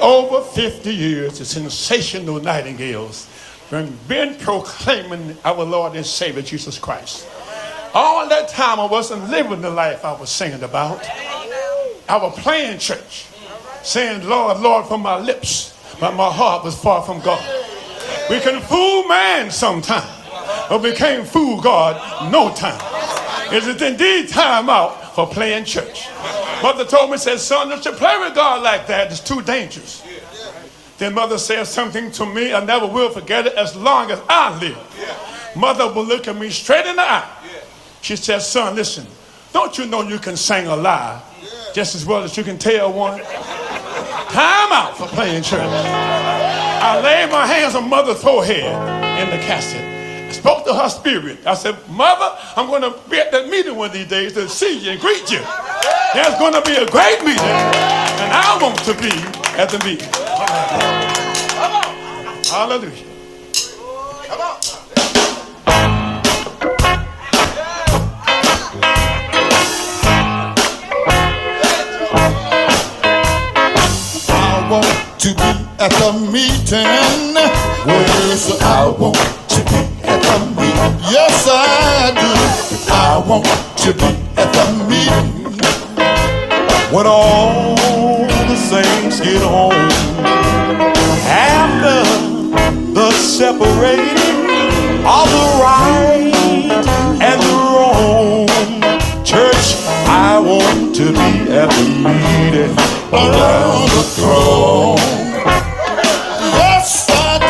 over 50 years, the Sensational Nightingales been proclaiming our Lord and Savior Jesus Christ. All that time I wasn't living the life I was singing about. I was playing church, saying, Lord, Lord, from my lips, but my heart was far from God. We can fool man sometime, but we can't fool God no time. It is indeed time out for playing church. Mother told me, said, son, don't you play with God like that. It's too dangerous. Then mother said something to me, I never will forget it as long as I live. Mother will look at me straight in the eye. She said, son, listen, don't you know you can sing a lie just as well as you can tell one? Time out for playing church. I laid my hands on mother's forehead in the casket. I spoke to her spirit. I said, mother, I'm going to be at that meeting one of these days to see you and greet you. There's going to be a great meeting, and I want to be at the meeting. Hallelujah. Come on. I want to be at the meeting. Yes, I want to be at the meeting. Yes, I do. I want to be at the meeting when all the saints get home after the separating of the right and the wrong. Church, I want to be at the meeting around the throne. Yes, I do.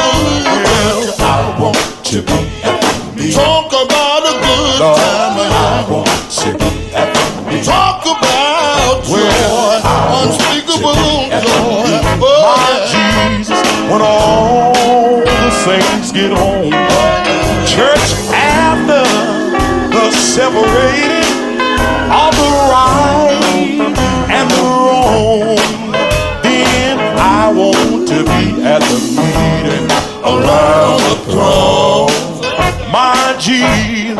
Well, I want to be at the meeting. Talk about a good Lord, time. I want to be at the meeting. Talk about joy, unspeakable joy. My Jesus, when all the saints get home. Church, after the separating of the right and the wrong, then I want to be at the meeting around the throne. My Jesus,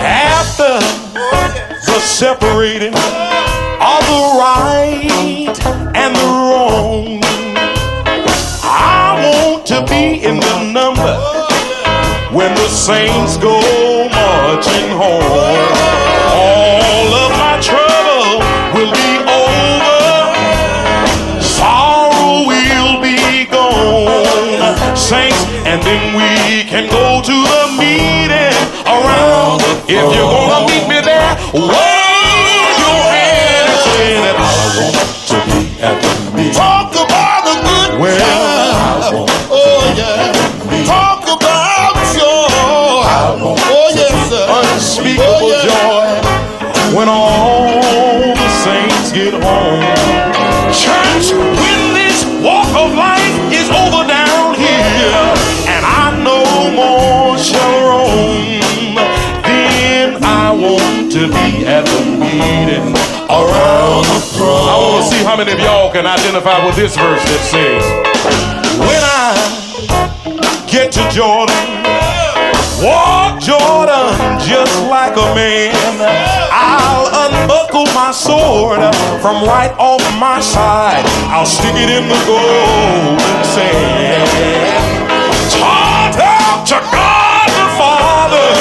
after the separating of the right and the wrong, I want to be in the number when the saints go marching home. All of my trouble will be over, sorrow will be gone, saints, and then we can go to the meeting around. If you're gonna meet me there, wave your hand and say that I want to be at the meeting. Talk about a good time. Oh yeah. Talk about joy. Oh yes, sir. Unspeakable joy when all the saints get home. Church, when this walk of life is over down here and I no more shall roam, then I want to be at the meeting around the throne. I want to see how many of y'all can identify with this verse that says, when I get to Jordan, walk Jordan just like a man, I'll unbuckle my sword from right off my side, I'll stick it in the golden sand, talk to God the Father,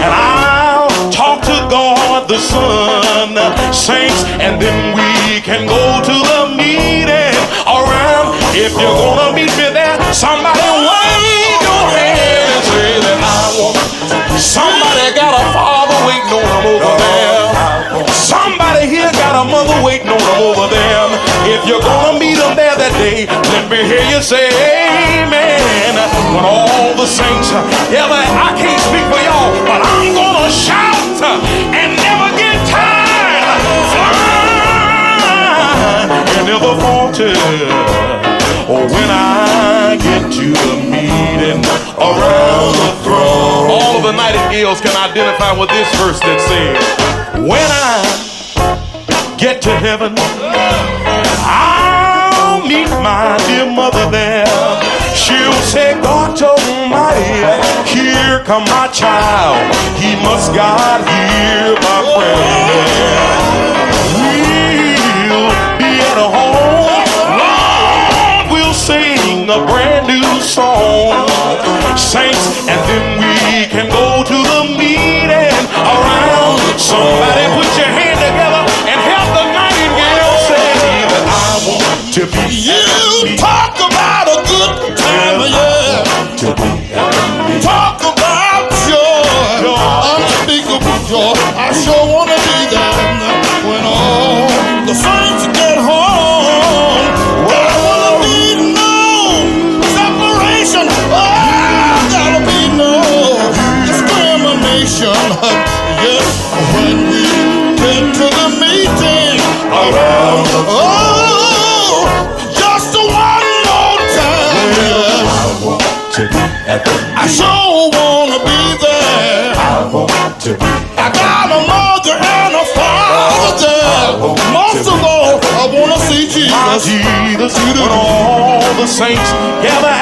and I'll talk to God the Son, saints, and then we can go to the meeting around. If you're gonna meet me there, somebody wave your hand and say that I want. Somebody got a father waiting on them over there. Somebody here got a mother waiting on them over there. If you're gonna meet them there that day, let me hear you say amen. When all the saints, yeah, I can't speak for y'all, but I'm gonna shout and never get tired. Fly and never falter. Or when I get to the meeting around the throne. All of the Nightingales can identify with this verse that says, when I get to heaven, I'll meet my dear mother there. She'll say, God Almighty, here come my child. He must God hear my prayer. We'll be at home a brand new song, saints, and then we can go to the meeting around. Somebody put your hand together and help the Nightingales say that I want to be. You talk about a good time, yeah. Talk about joy, unspeakable joy. I sure wanna be there when all the saints get home. There will be no separation. Oh, there'll be no discrimination. Yes, when we get to the meeting around. Oh, just one more time. Yes. I sure wanna be there. I got a mother and a father there. Most of all, I wanna see Jesus. Jesus, when all the saints gather